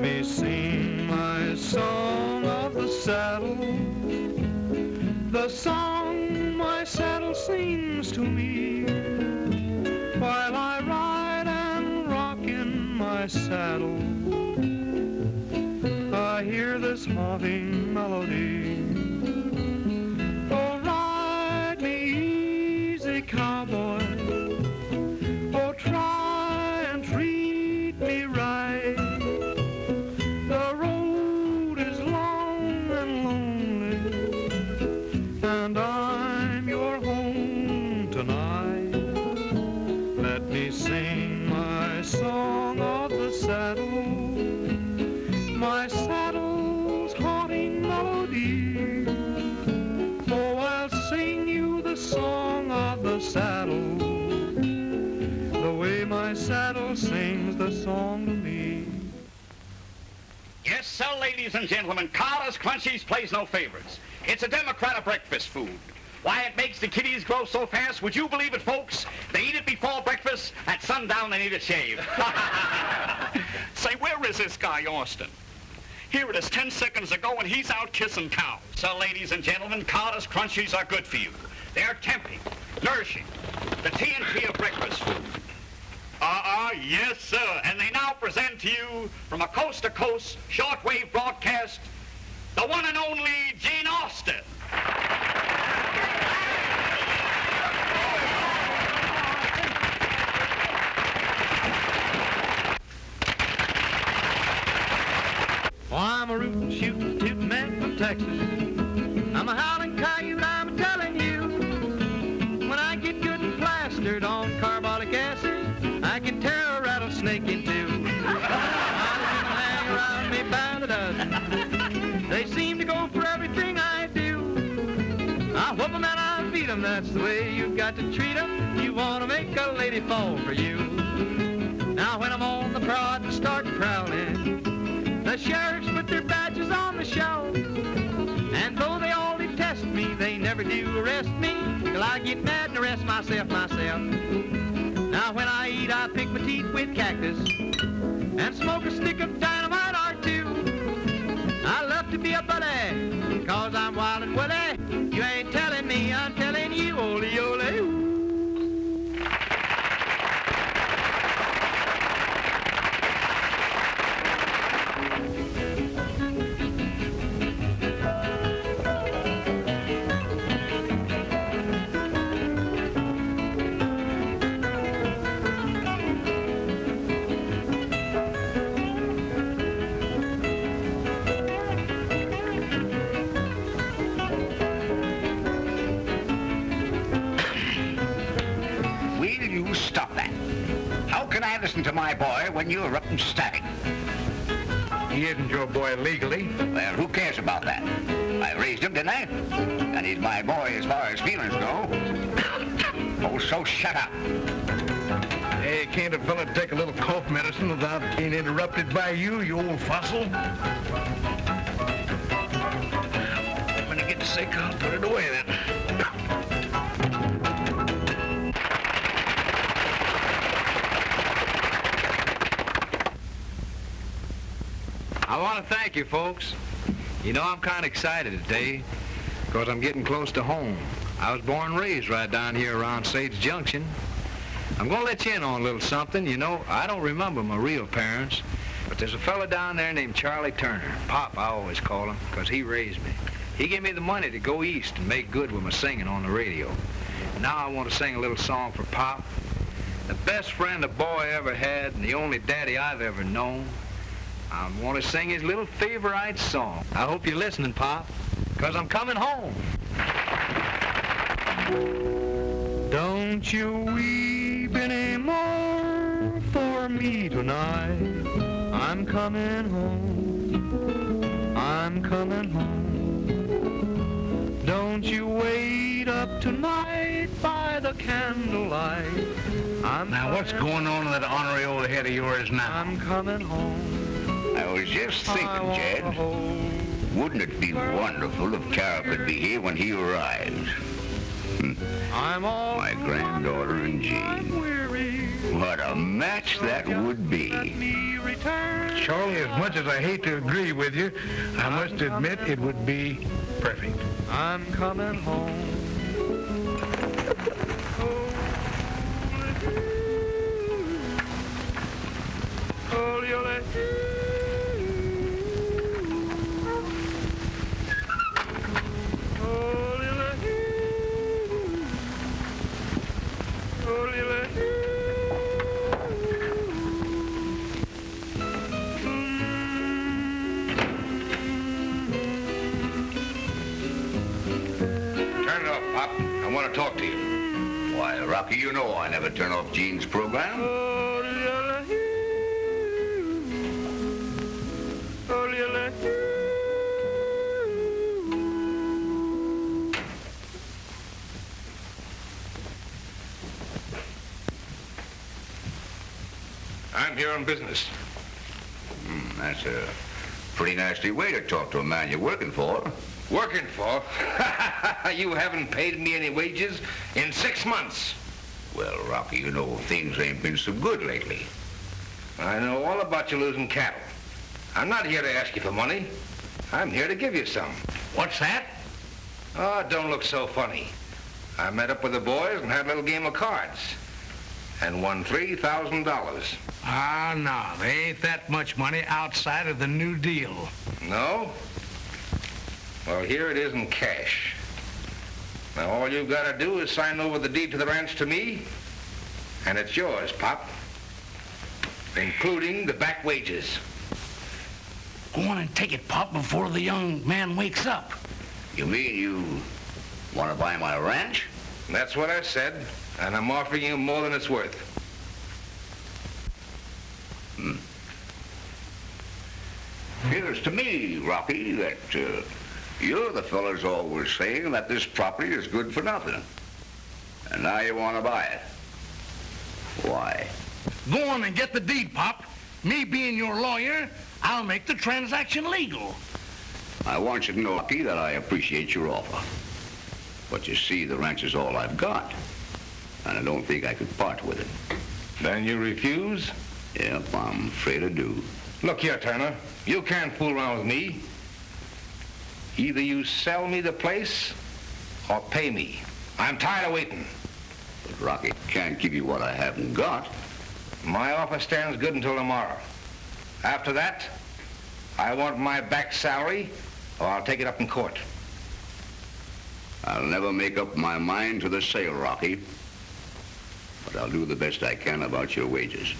me sing my song of the saddle, the song my saddle sings to me, while I ride and rock in my saddle. I hear this haunting melody. Oh, ride me easy, cowboy. Oh, try and treat me right. The road is long and lonely, and I'm your home tonight. Let me sing my song of the saddle, my saddle's haunting melody. Oh, I'll sing you the song of the saddle, the way my saddle sings the song to me. Yes, sir, ladies and gentlemen, Carter's Crunchies plays no favorites. It's a democratic breakfast food. Why it makes the kiddies grow so fast, would you believe it, folks? They eat it before breakfast, at sundown they need a shave. Say, where is this guy, Austin? Here it is 10 seconds ago, and he's out kissing cows. So, ladies and gentlemen, Carter's Crunchies are good for you. They're tempting, nourishing, the TNT of breakfast food. Yes, sir. And they now present to you, from a coast-to-coast shortwave broadcast, the one and only Gene Austin. Oh, I'm a rootin', shootin', tootin' man from Texas. I'm a howling coyote, I'm telling you. When I get good and plastered on carbolic acid, I can tear a rattlesnake in two. I'll hang around me by the dozen. They seem to go for everything I do. I whoop 'em and I beat 'em, that's the way you've got to treat 'em. You want to make a lady fall for you. Now when I'm on the prod and start prowling, the sheriffs put their badges on the shelf. And though they all detest me, they never do arrest me till I get mad and arrest myself. Now when I eat, I pick my teeth with cactus and smoke a stick of dynamite or two. I love to be a buddy, cause I'm wild and woolly. You ain't telling me, I'm telling you, ole ole. Listen to my boy when you're up and static. He isn't your boy legally. Well, who cares about that? I raised him, didn't I? And he's my boy as far as feelings go. Oh, so shut up. Hey, can't a fella take a little cough medicine without being interrupted by you old fossil? When I get sick, I'll put it away then. I want to thank you, folks. You know, I'm kind of excited today because I'm getting close to home. I was born and raised right down here around Sage Junction. I'm going to let you in on a little something. You know, I don't remember my real parents, but there's a fella down there named Charlie Turner. Pop, I always call him, because he raised me. He gave me the money to go east and make good with my singing on the radio. Now I want to sing a little song for Pop, the best friend a boy ever had and the only daddy I've ever known. I want to sing his little favorite song. I hope you're listening, Pop, because I'm coming home. Don't you weep anymore for me tonight. I'm coming home. I'm coming home. Don't you wait up tonight by the candlelight. Now, what's going on in that ornery old head of yours now? I'm coming home. I was just thinking, Jed, wouldn't it be wonderful if Carol could be here when he arrives? I'm all my granddaughter and Jean. I'm weary. What a match that would be. Charlie, as much as I hate to agree with you, I must admit it would be perfect. I'm coming home. Turn it off, Pop. I want to talk to you. Why, Rocky, you know I never turn off Gene's program. I'm here on business. That's a pretty nasty way to talk to a man you're working for. Working for? You haven't paid me any wages in 6 months. Well, Rocky, you know things ain't been so good lately. I know all about you losing cattle. I'm not here to ask you for money. I'm here to give you some. What's that? Oh, don't look so funny. I met up with the boys and had a little game of cards and won $3,000. Ah, no, there ain't that much money outside of the New Deal. No? Well, here it is in cash. Now, all you've got to do is sign over the deed to the ranch to me, and it's yours, Pop, including the back wages. Go on and take it, Pop, before the young man wakes up. You mean you want to buy my ranch? That's what I said, and I'm offering you more than it's worth. Appears to me, Rocky, that you're the fellas always saying that this property is good for nothing. And now you want to buy it. Why? Go on and get the deed, Pop. Me being your lawyer, I'll make the transaction legal. I want you to know, Rocky, that I appreciate your offer. But you see, the ranch is all I've got. And I don't think I could part with it. Then you refuse? Yep, I'm afraid I do. Look here, Turner. You can't fool around with me. Either you sell me the place or pay me. I'm tired of waiting. But, Rocky, can't give you what I haven't got. My offer stands good until tomorrow. After that, I want my back salary or I'll take it up in court. I'll never make up my mind to the sale, Rocky. But I'll do the best I can about your wages.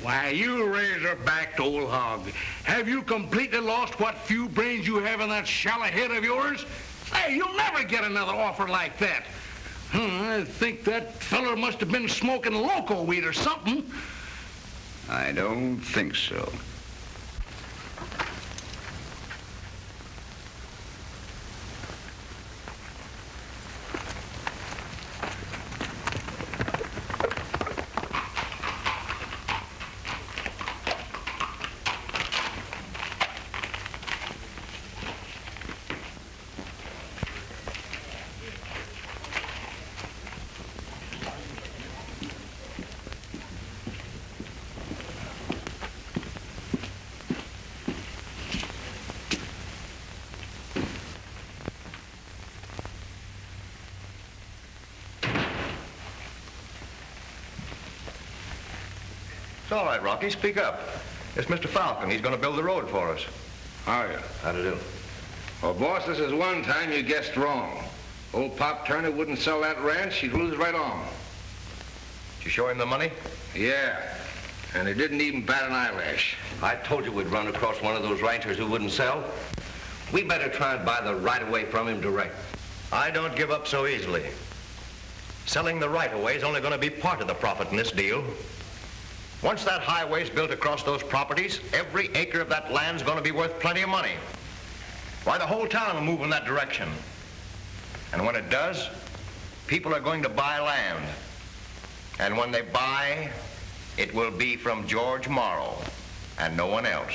Why, you razor-backed old hog. Have you completely lost what few brains you have in that shallow head of yours? Hey, you'll never get another offer like that. I think that feller must have been smoking loco weed or something. I don't think so. It's all right, Rocky. Speak up. It's Mr. Falcon. He's going to build the road for us. How are you? How to do? Well, boss, this is one time you guessed wrong. Old Pop Turner wouldn't sell that ranch. He'd lose right on. Did you show him the money? Yeah, and he didn't even bat an eyelash. I told you we'd run across one of those ranchers who wouldn't sell. We better try and buy the right-of-way from him direct. I don't give up so easily. Selling the right-of-way is only going to be part of the profit in this deal. Once that highway's built across those properties, every acre of that land's going to be worth plenty of money. Why, the whole town will move in that direction. And when it does, people are going to buy land. And when they buy, it will be from George Morrow and no one else.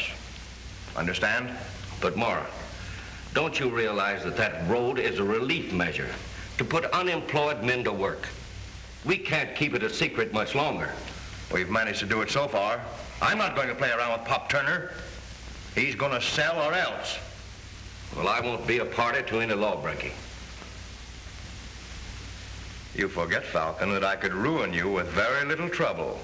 Understand? But, Mara, don't you realize that that road is a relief measure to put unemployed men to work? We can't keep it a secret much longer. We've managed to do it so far. I'm not going to play around with Pop Turner. He's going to sell or else. Well, I won't be a party to any lawbreaking. You forget, Falcon, that I could ruin you with very little trouble.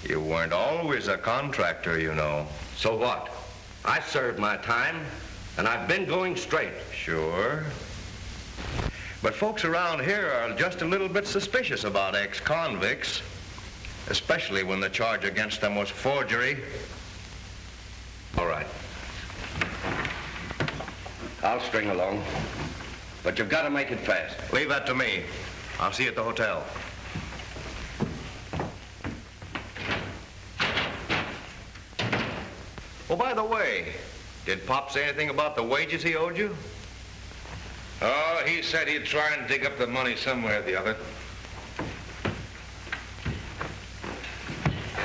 You weren't always a contractor, you know. So what? I served my time, and I've been going straight. Sure. But folks around here are just a little bit suspicious about ex-convicts, especially when the charge against them was forgery. All right. I'll string along. But you've got to make it fast. Leave that to me. I'll see you at the hotel. Oh, by the way, did Pop say anything about the wages he owed you? Oh, he said he'd try and dig up the money somewhere or the other.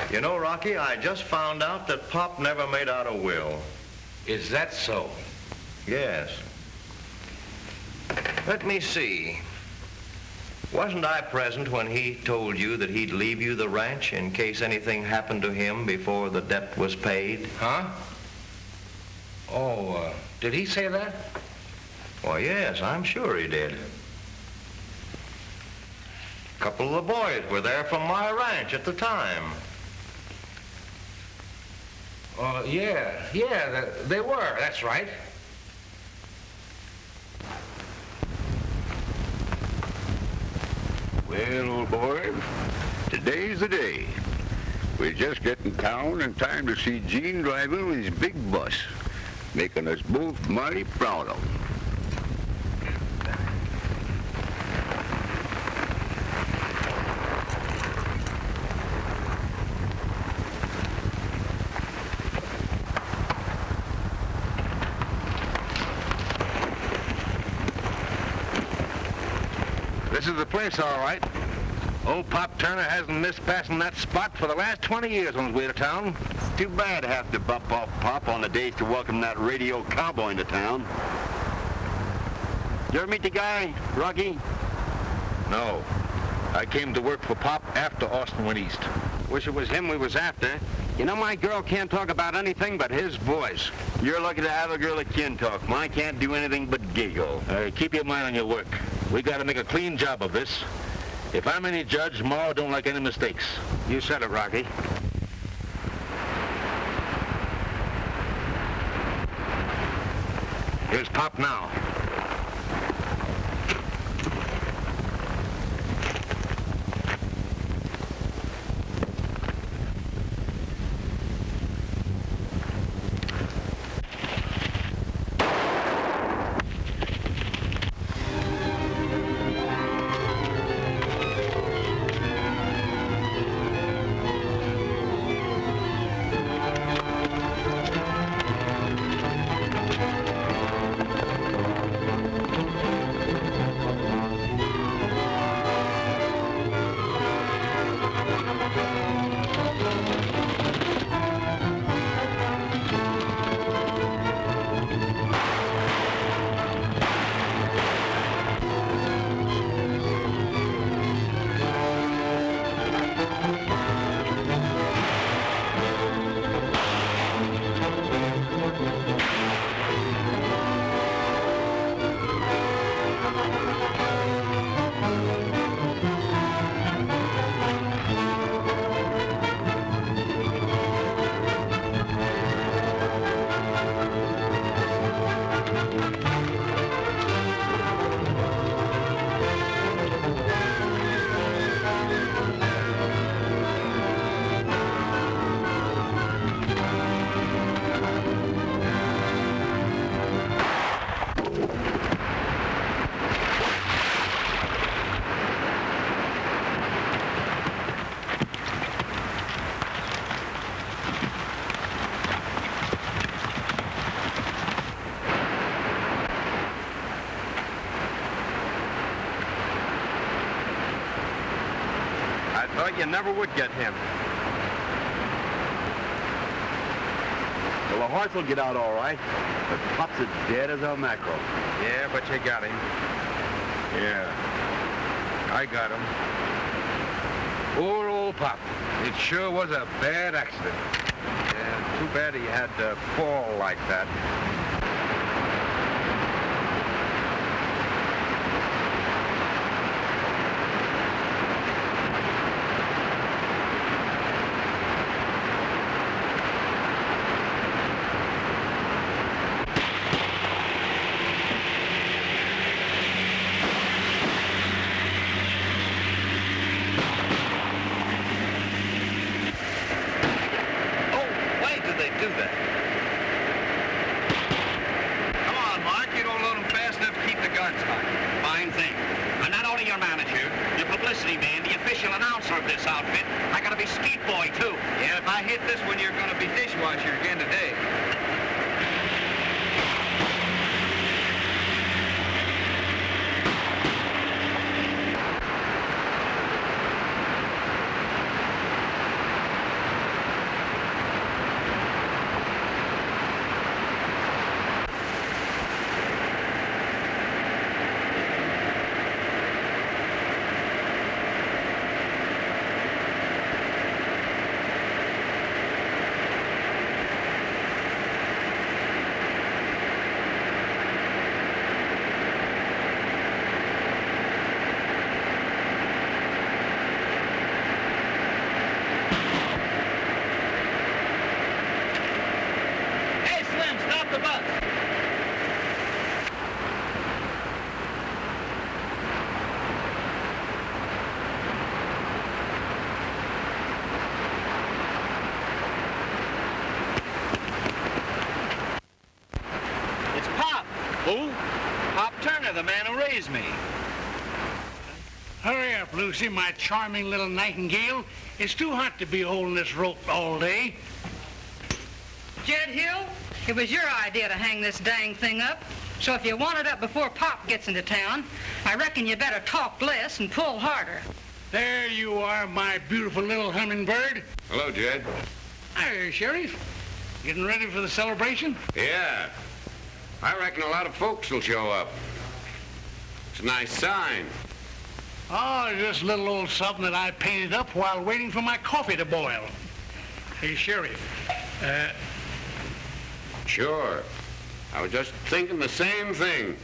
You know, Rocky, I just found out that Pop never made out a will. Is that so? Yes. Let me see. Wasn't I present when he told you that he'd leave you the ranch in case anything happened to him before the debt was paid? Huh? Oh, did he say that? Well, yes, I'm sure he did. A couple of the boys were there from my ranch at the time. Yeah, they were, that's right. Well, old boy, today's the day. We just get in town in time to see Gene driving with his big bus, making us both mighty proud of him. This is the place, all right. Old Pop Turner hasn't missed passing that spot for the last 20 years on his way to town. Too bad to have to bump off Pop on the days to welcome that radio cowboy into town. You ever meet the guy, Rocky? No. I came to work for Pop after Austin went east. Wish it was him we was after. You know, my girl can't talk about anything but his voice. You're lucky to have a girl that can talk. Mine can't do anything but giggle. Keep your mind on your work. We got to make a clean job of this. If I'm any judge, Ma don't like any mistakes. You said it, Rocky. Here's Pop now. thought you never would get him. Well, the horse will get out all right, but Pop's as dead as a mackerel. Yeah, but you got him. Yeah, I got him. Poor old Pop. It sure was a bad accident. Yeah, too bad he had to fall like that. The man who raised me. Hurry up, Lucy, my charming little nightingale. It's too hot to be holding this rope all day. Jed Hill, it was your idea to hang this dang thing up. So if you want it up before Pop gets into town, I reckon you better talk less and pull harder. There you are, my beautiful little hummingbird. Hello, Jed. Hi, Sheriff. Getting ready for the celebration? Yeah. I reckon a lot of folks will show up. It's a nice sign. Oh, just a little old something that I painted up while waiting for my coffee to boil. Hey, Sheriff. Sure. I was just thinking the same thing.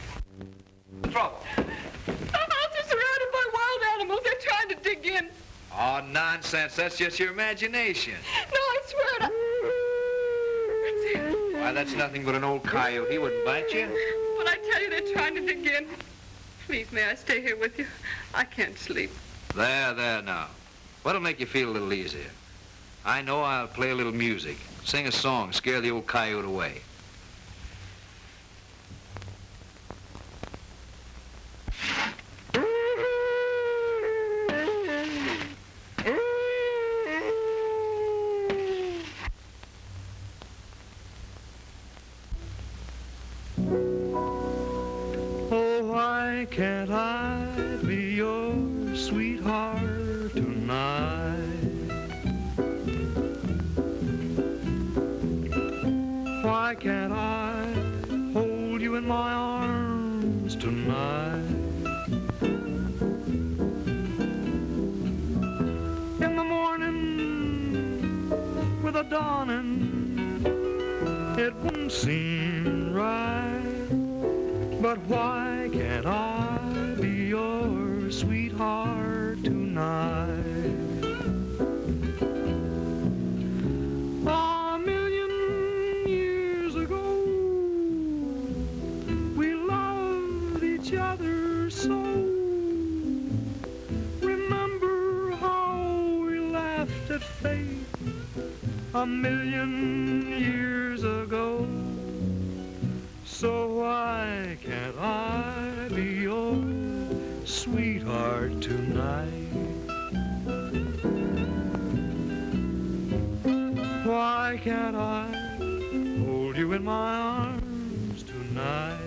Trouble. The house is surrounded by wild animals. They're trying to dig in. Oh, nonsense. That's just your imagination. No, I swear to... Why, that's nothing but an old coyote. He wouldn't bite you. But I tell you, they're trying to dig in. Please, may I stay here with you? I can't sleep. There now. What'll make you feel a little easier? I know I'll play a little music. Sing a song, scare the old coyote away. Why can't I be your sweetheart tonight? Why can't I hold you in my arms tonight? In the morning with the dawning, it wouldn't seem right. But why can't I be your sweetheart tonight? A million years ago, we loved each other so. Remember how we laughed at fate a million years ago. So why can't I be your sweetheart tonight? Why can't I hold you in my arms tonight?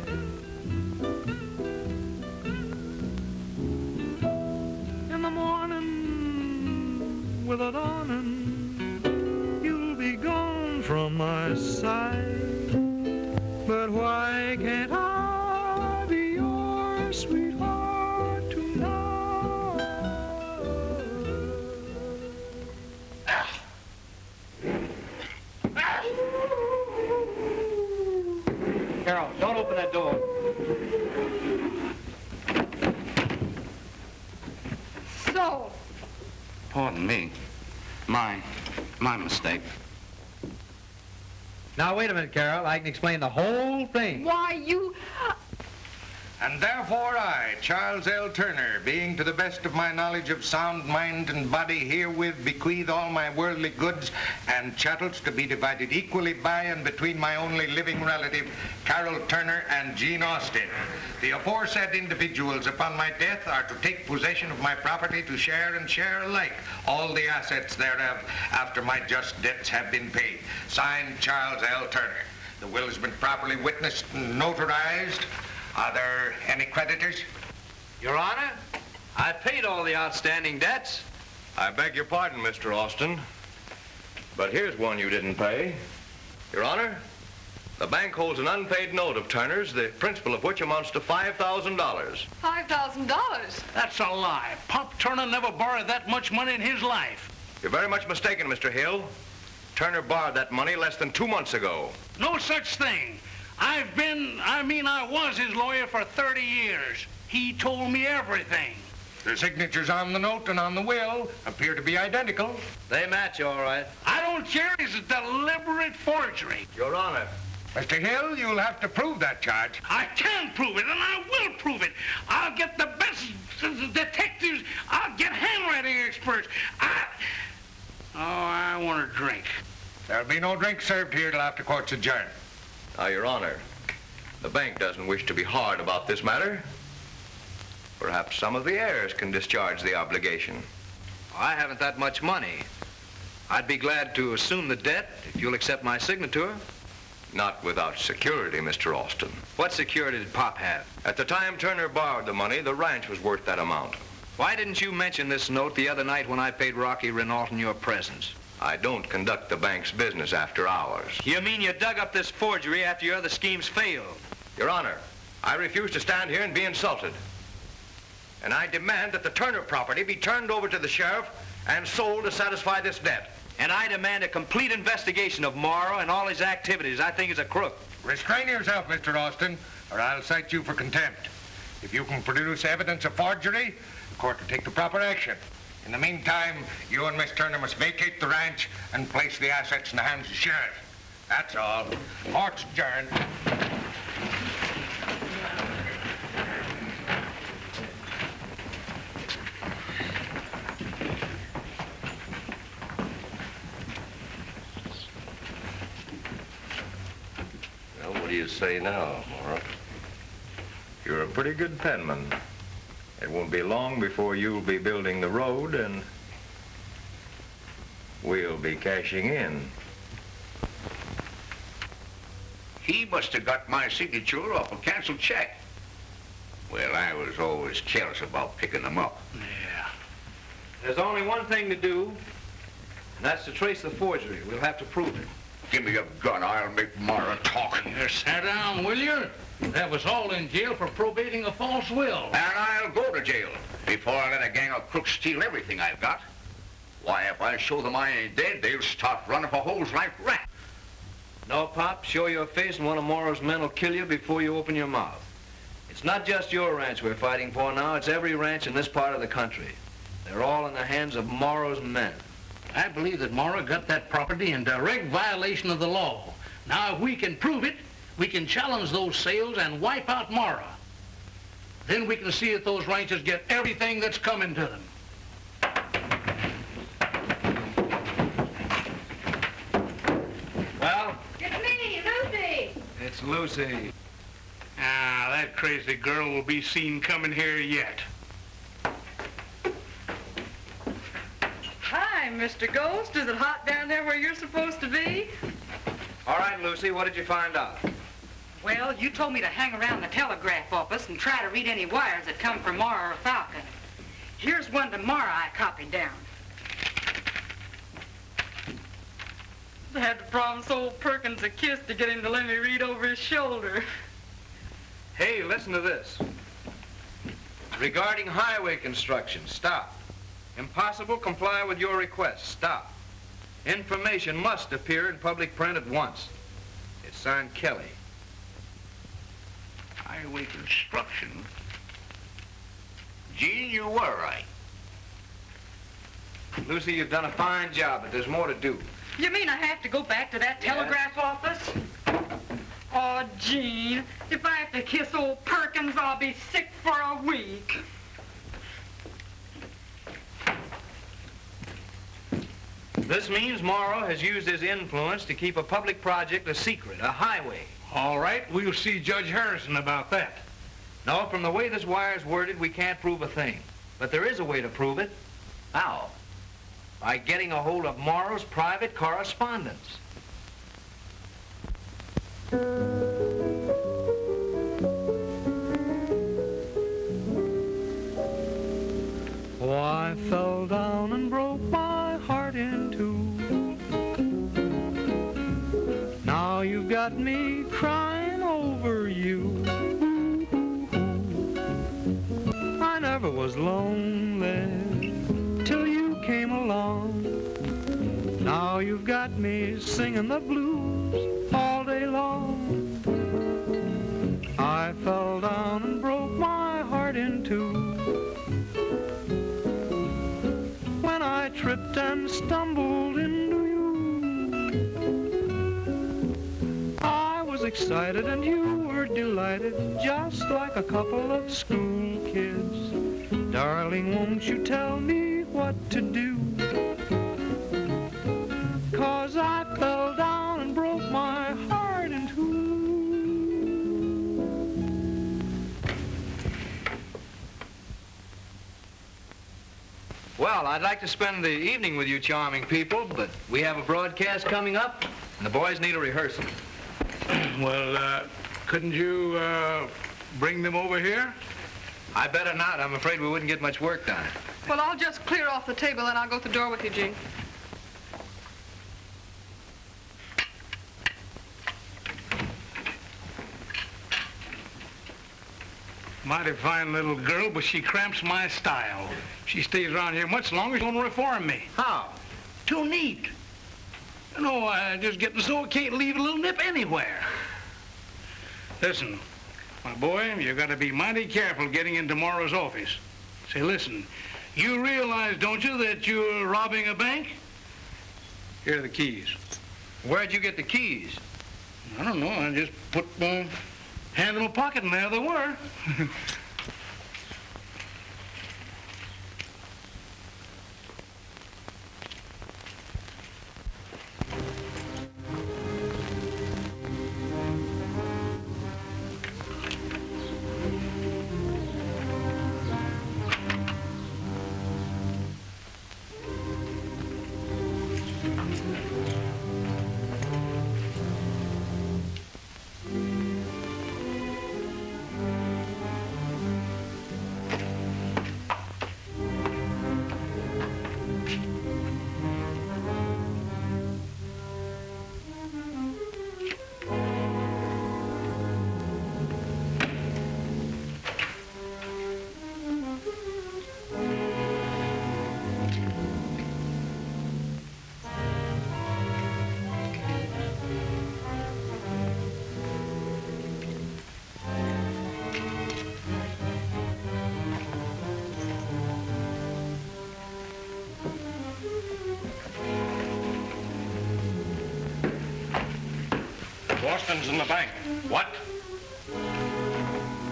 In the morning with the dawning, you'll be gone from my side. But why can't I be your sweetheart tonight? Carol, don't open that door. So, Pardon me. My mistake. Now, wait a minute, Carol. I can explain the whole thing. why, you... And therefore I, Charles L. Turner, being to the best of my knowledge of sound mind and body, herewith bequeath all my worldly goods and chattels to be divided equally by and between my only living relative, Carol Turner and Jean Austin. The aforesaid individuals upon my death are to take possession of my property to share and share alike all the assets thereof after my just debts have been paid. Signed, Charles L. Turner. The will has been properly witnessed and notarized. Are there any creditors? Your Honor, I paid all the outstanding debts. I beg your pardon, Mr. Austin, but here's one you didn't pay. Your Honor, the bank holds an unpaid note of Turner's, the principal of which amounts to $5,000. $5,000? That's a lie. Pop Turner never borrowed that much money in his life. You're very much mistaken, Mr. Hill. Turner borrowed that money less than 2 months ago. No such thing. I was his lawyer for 30 years. He told me everything. The signatures on the note and on the will appear to be identical. They match, all right. I don't care. It's a deliberate forgery. Your Honor. Mr. Hill, you'll have to prove that charge. I can prove it, and I will prove it. I'll get the best detectives. I'll get handwriting experts. I want a drink. There'll be no drink served here till after court's adjourned. Now, Your Honor, the bank doesn't wish to be hard about this matter. Perhaps some of the heirs can discharge the obligation. I haven't that much money. I'd be glad to assume the debt if you'll accept my signature. Not without security, Mr. Austin. What security did Pop have? At the time Turner borrowed the money, the ranch was worth that amount. Why didn't you mention this note the other night when I paid Rocky Renault in your presence? I don't conduct the bank's business after hours. You mean you dug up this forgery after your other schemes failed? Your Honor, I refuse to stand here and be insulted. And I demand that the Turner property be turned over to the sheriff and sold to satisfy this debt. And I demand a complete investigation of Morrow and all his activities. I think he's a crook. Restrain yourself, Mr. Austin, or I'll cite you for contempt. If you can produce evidence of forgery, the court will take the proper action. In the meantime, you and Miss Turner must vacate the ranch and place the assets in the hands of the sheriff. That's all. Court's adjourned. Well, what do you say now, Morrow? You're a pretty good penman. It won't be long before you'll be building the road and we'll be cashing in. He must have got my signature off a canceled check. Well, I was always careless about picking them up. Yeah. There's only one thing to do, and that's to trace the forgery. We'll have to prove it. Give me a gun. I'll make Mara talk. Sit down, will you? Have us all in jail for probating a false will. And I'll go to jail before I let a gang of crooks steal everything I've got. Why, if I show them I ain't dead, they'll start running for holes like rats. No, Pop, show your face and one of Morrow's men will kill you before you open your mouth. It's not just your ranch we're fighting for now. It's every ranch in this part of the country. They're all in the hands of Morrow's men. I believe that Morrow got that property in direct violation of the law. Now, if we can prove it, we can challenge those sales and wipe out Morrow. Then we can see if those ranchers get everything that's coming to them. Well? It's me, Lucy. It's Lucy. Ah, that crazy girl will be seen coming here yet. Hi, Mr. Ghost. Is it hot down there where you're supposed to be? All right, Lucy, what did you find out? Well, you told me to hang around the telegraph office and try to read any wires that come from Morrow or Falcon. Here's one to Morrow I copied down. I had to promise old Perkins a kiss to get him to let me read over his shoulder. Hey, listen to this. Regarding highway construction, stop. Impossible, comply with your request. Stop. Information must appear in public print at once. It's signed Kelly. Highway construction. Gene, you were right. Lucy, you've done a fine job, but there's more to do. You mean I have to go back to that telegraph office? Oh, Gene, if I have to kiss old Perkins, I'll be sick for a week. This means Morrow has used his influence to keep a public project a secret, a highway. All right, we'll see Judge Harrison about that. No, from the way this wire's worded, we can't prove a thing. But there is a way to prove it. How? By getting a hold of Morrow's private correspondence. Oh, I fell down and broke my heart in two. Now you've got me crying over you. I never was lonely till you came along. Now you've got me singing the blues all day long. I fell down and broke my heart in two. When I tripped and stumbled into you, I was excited and you were delighted, just like a couple of school kids. Darling, won't you tell me what to do? 'Cause I fell down and broke my heart in two. Well, I'd like to spend the evening with you charming people, but we have a broadcast coming up, and the boys need a rehearsal. Well, couldn't you bring them over here? I better not. I'm afraid we wouldn't get much work done. Well, I'll just clear off the table and I'll go to the door with you, Gene. Mighty fine little girl, but she cramps my style. She stays around here much longer, she's gonna reform me. How? Too neat. You know, I just getting so I can't leave a little nip anywhere. Listen, my boy, you gotta be mighty careful getting in tomorrow's office. Say, listen, you realize, don't you, that you're robbing a bank? Here are the keys. Where'd you get the keys? I don't know, I just put my hand in my pocket and there they were. Boston's in the bank. What?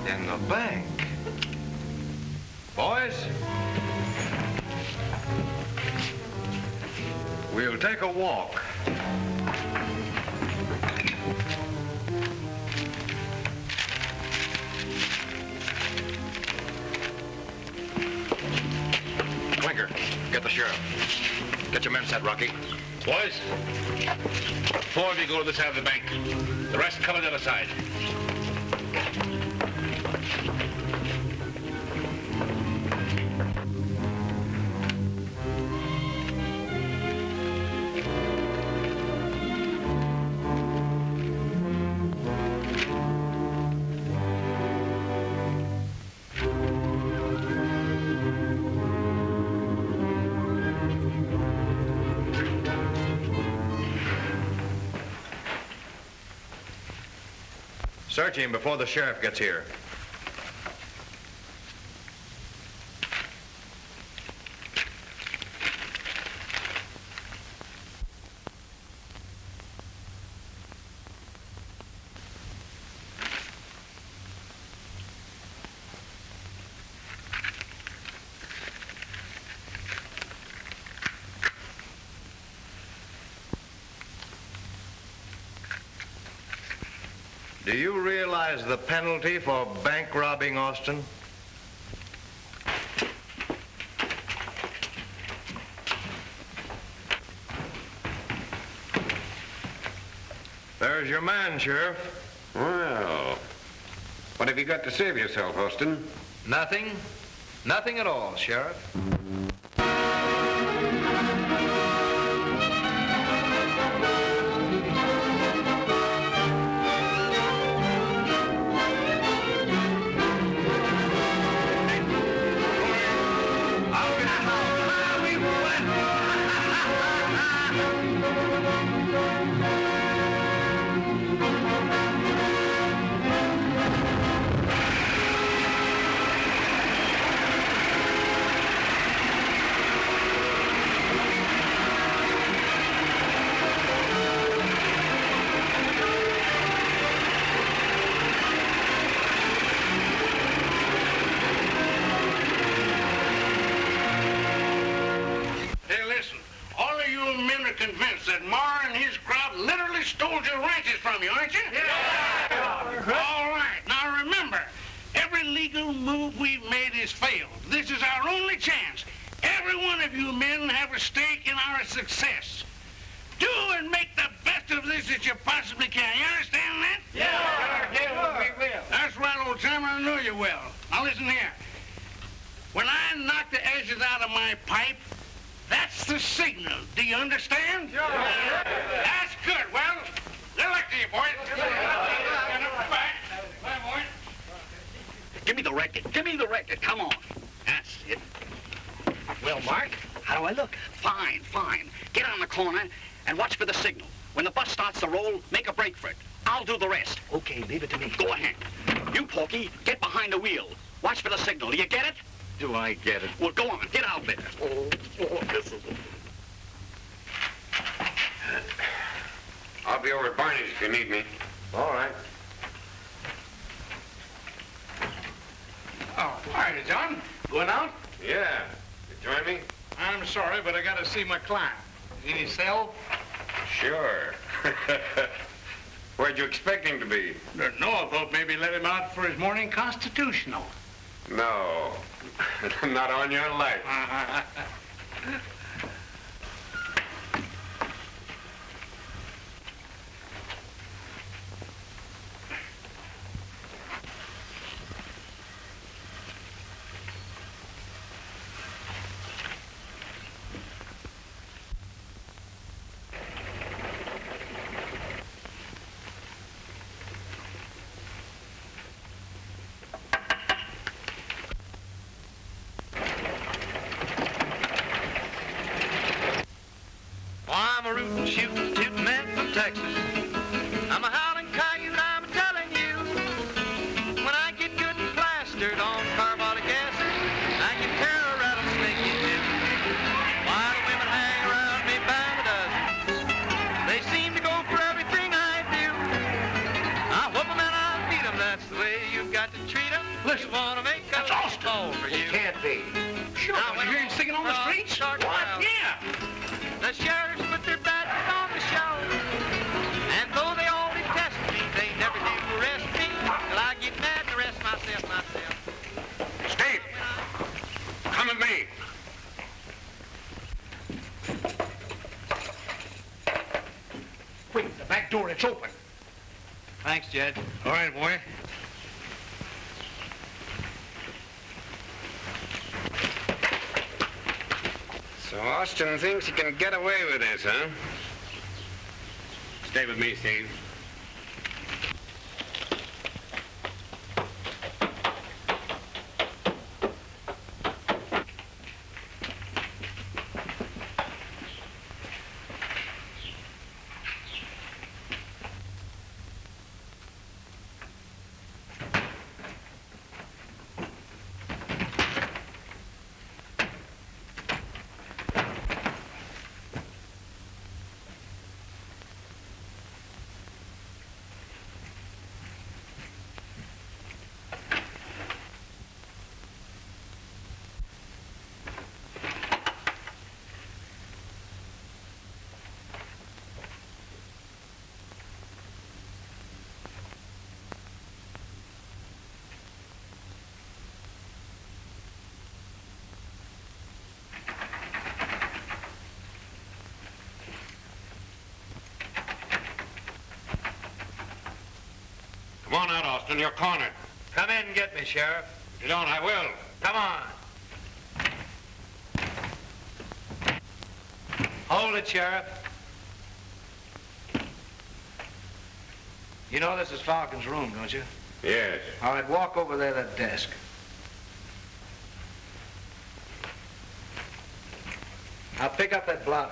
In the bank? Boys, we'll take a walk. Winker, get the sheriff. Get your men set, Rocky. Boys, 4 of you go to this side of the bank. The rest cover the other side. Search him before the sheriff gets here. Do you realize the penalty for bank robbing, Austin? There's your man, Sheriff. Well, what have you got to save yourself, Austin? Nothing. Nothing at all, Sheriff. Convinced that Mar and his crowd literally stole your ranches from you, aren't you? Yeah. All right. Now remember, every legal move we've made has failed. This is our only chance. Every one of you men have a stake in our success. Do and make the best of this that you possibly can. You understand that? Yeah. We will. That's right, old timer. I know you will. Now listen here. When I knock the ashes out of my pipe, that's the signal. Do you understand? Yeah. That's good. Well, good luck to you, boys. Bye, boys. Give me the record. Give me the record. Come on. That's it. Well, Mark, how do I look? Fine, fine. Get on the corner and watch for the signal. When the bus starts to roll, make a break for it. I'll do the rest. Okay, leave it to me. Go ahead. You, Porky, get behind the wheel. Watch for the signal. Do you get it? Do I get it? Well, go on. Get out there. This is... I'll be over at Barney's if you need me. All right. Oh, hi, John. Going out? Yeah. You join me? I'm sorry, but I got to see my client. Any cell? Sure. Where'd you expect him to be? No, I thought maybe let him out for his morning constitutional. No. Not on your life. I'm a rootin', shootin', tootin' man from Texas. I'm a howlin' coyote, I'm telling you. When I get good and plastered on carbolic acid, I can tear a rattlesnake in two. Why the women hang around me by the dozens. They seem to go for everything I do. I whoop 'em and I beat 'em, that's the way you've got to treat 'em. Listen, You wanna make that's a Austin. fall for you. It can't be. Sure. You hear him singing on the streets? What? Yeah. The sheriffs put their badges on the show. And though they all detest me, they never do arrest me till I get mad and arrest myself. Steve, come with me. Quick, the back door, it's open. Thanks, Judge. All right, boy. So Austin thinks he can get away with this, huh? Stay with me, Steve. on out, Austin. You're cornered. Come in and get me, Sheriff. If you don't, I will. Come on. Hold it, Sheriff. You know this is Falcon's room, don't you? Yes. All right, walk over there to that desk. Now pick up that blotter.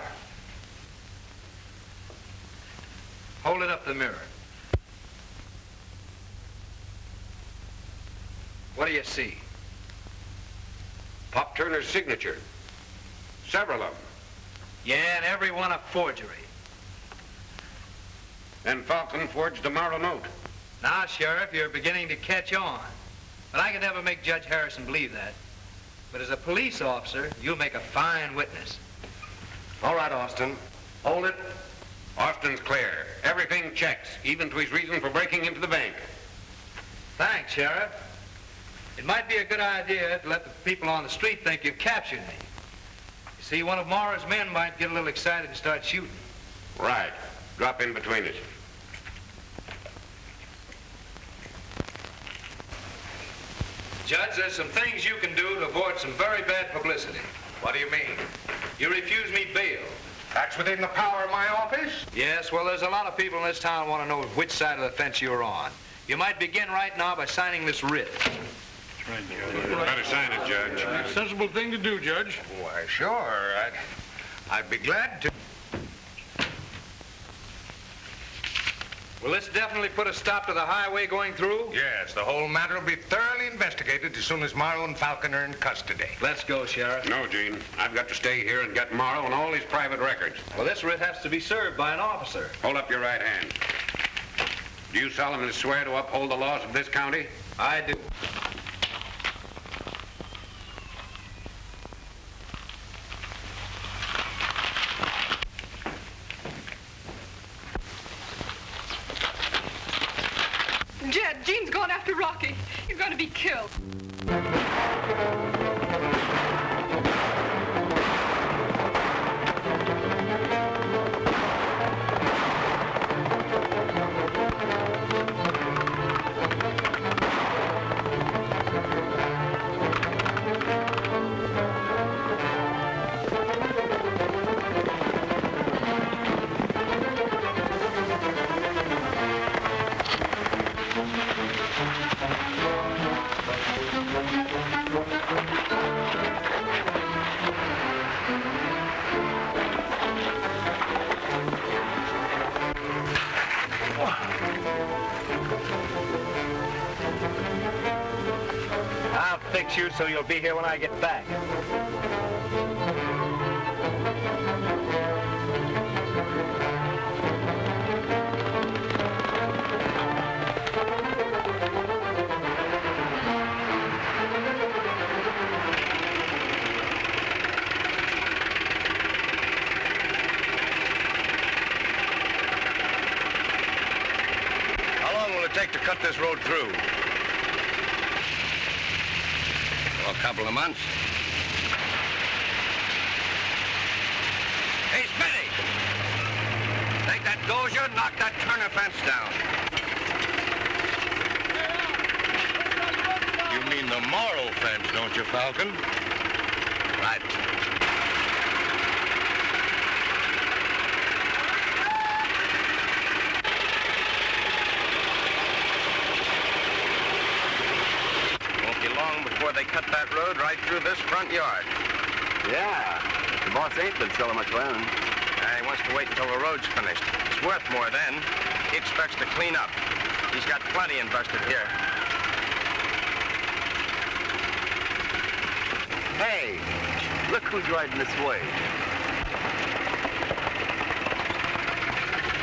Hold it up to the mirror. What do you see? Pop Turner's signature. Several of them. Yeah, and every one a forgery. And Falcon forged the Morrow note. Now, Sheriff, you're beginning to catch on. But I could never make Judge Harrison believe that. But as a police officer, you'll make a fine witness. All right, Austin. Hold it. Austin's clear. Everything checks, even to his reason for breaking into the bank. Thanks, Sheriff. It might be a good idea to let the people on the street think you've captured me. You see, one of Morrow's men might get a little excited and start shooting. Right. Drop in between us. Judge, there's some things you can do to avoid some very bad publicity. What do you mean? You refuse me bail. That's within the power of my office? Yes, well, there's a lot of people in this town who want to know which side of the fence you're on. You might begin right now by signing this writ. Better sign it, Judge. Sensible thing to do, Judge. Why, sure. I'd be glad to. Will this definitely put a stop to the highway going through? Yes, the whole matter will be thoroughly investigated as soon as Morrow and Falcon are in custody. Let's go, Sheriff. No, Gene. I've got to stay here and get Morrow and all his private records. Well, this writ has to be served by an officer. Hold up your right hand. Do you solemnly swear to uphold the laws of this county? I do. Jed, Gene's gone after Rocky. You're going to be killed. I'll fix you so you'll be here when I get back. How long will it take to cut this road through? A couple of months. Hey, Smitty! Take that dozer and knock that Turner fence down. You mean the Morrow fence, don't you, Falcon? Right. Before they cut that road right through this front yard. Yeah. The boss ain't been selling much land. He wants to wait until the road's finished. It's worth more then. He expects to clean up. He's got plenty invested here. Hey, look who's riding this way.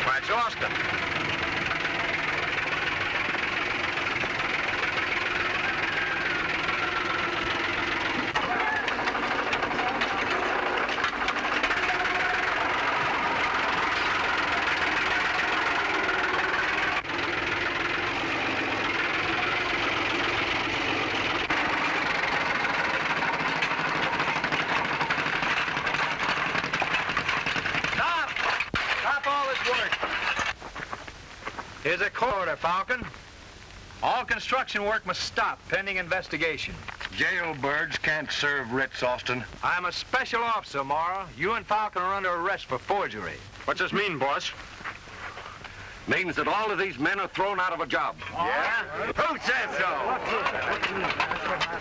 Why, it's Austin. Here's a quarter, Falcon. All construction work must stop pending investigation. Jailbirds can't serve writs, Austin. I'm a special officer, Mara. You and Falcon are under arrest for forgery. What's this mean, boss? Means that all of these men are thrown out of a job. Yeah? Who says so?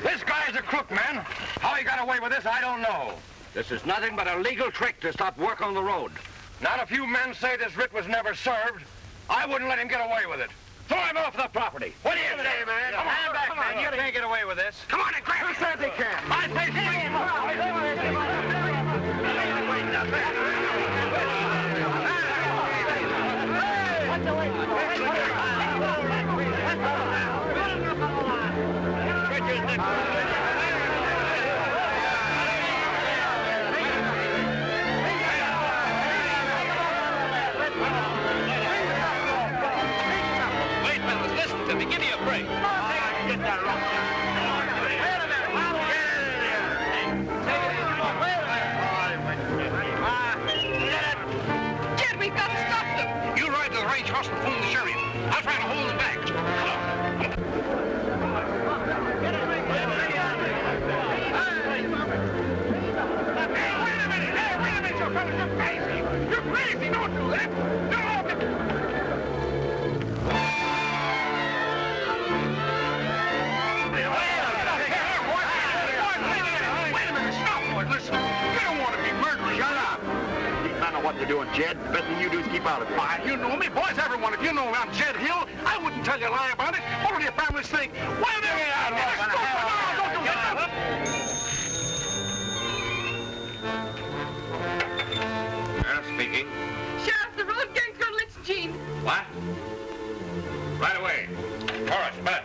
This guy's a crook, man. How he got away with this, I don't know. This is nothing but a legal trick to stop work on the road. Not if you men say this writ was never served. I wouldn't let him get away with it. Throw him off the property. What do you say, man? Come on, back, man. You can't get away with this. Come on and grab him. Who says he can? I say Give me a break. Get that rock. Wait a minute. Jed, we've got to stop them. You ride to the range house and phone the sheriff. I'll try to hold them back. Wait a minute, you fellas. You're crazy. You're crazy. Don't do that. What they're doing, Jed. Best thing you do is keep out of it. Why, you know me, boys, everyone. If you know I'm Jed Hill, I wouldn't tell you a lie about it. What do your families think? Well, there you are. Don't do that. Speaking. Sheriff, the road gang's gonna lynch Gene. What? Right away. Horace, Bud.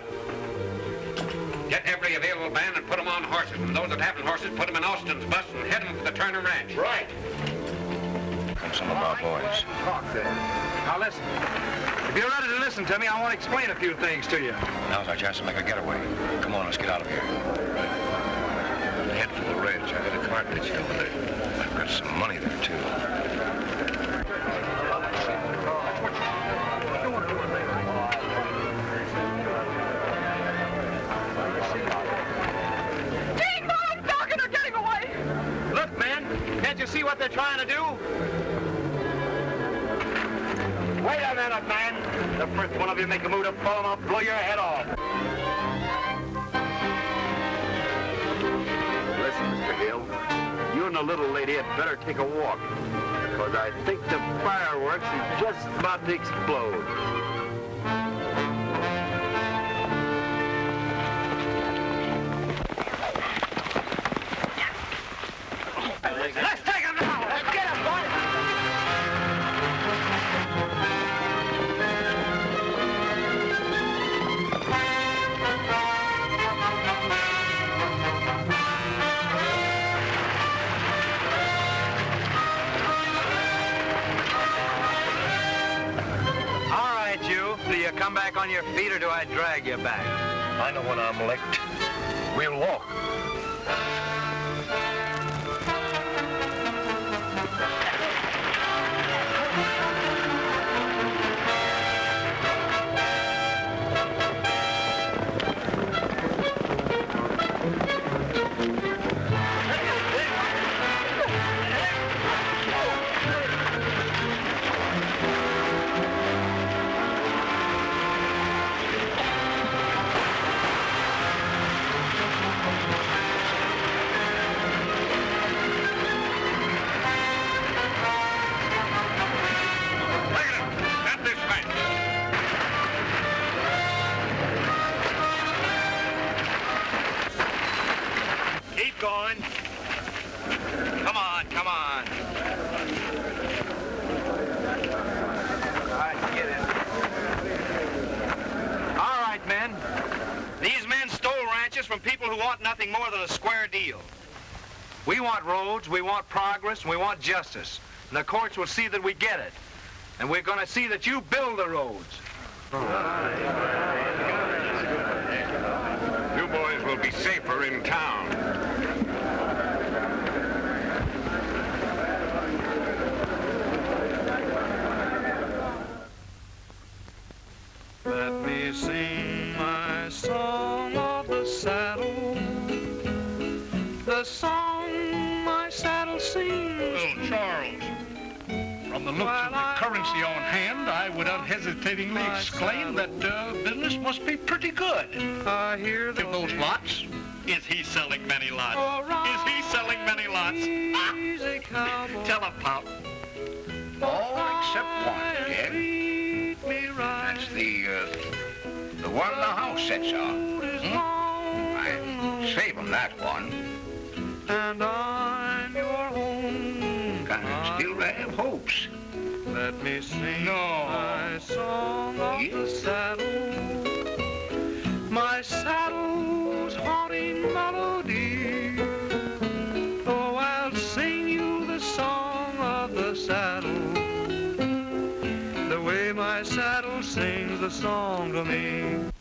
Get every available band and put them on horses. And those that haven't horses, put them in Austin's bus and head them for the Turner Ranch. Right. Come some of our boys. Now listen. If you're ready to listen to me, I want to explain a few things to you. Now's our chance to make a getaway. Come on, let's get out of here. Head for the ranch. I got a cartridge over there. I've got some money there, too. Gene, Mom, Falcon are getting away. Look, man, can't you see what they're trying to do? Wait a minute, man. The first one of you make a move to pull him, I'll blow your head off. Listen, Mr. Hill, you and the little lady had better take a walk, because I think the fireworks is just about to explode. Let's take him now. Let's get him, boys. All right, you. Do you come back on your feet or do I drag you back? I know when I'm licked. We'll walk. Keep going. Come on, come on. All right, get in. All right, men. These men stole ranches from people who want nothing more than a square deal. We want roads, we want progress, and we want justice. And the courts will see that we get it. And we're going to see that you build the roads. You boys will be safer in town. Let me sing my the song my saddle sings. Well, Charles, from the looks of the currency on hand, I would unhesitatingly exclaim that business must be pretty good. I hear Give those lots. Is he selling many lots? Is he selling many lots? Tell him, Pop. All except one, Jed. That's the one the house sits on. I'd save him that one. And I'm your home. Can still have hopes. Let me sing my song of the saddle. My saddle's haunting melody. Oh, I'll sing you the song of the saddle. The way my saddle sings the song to me.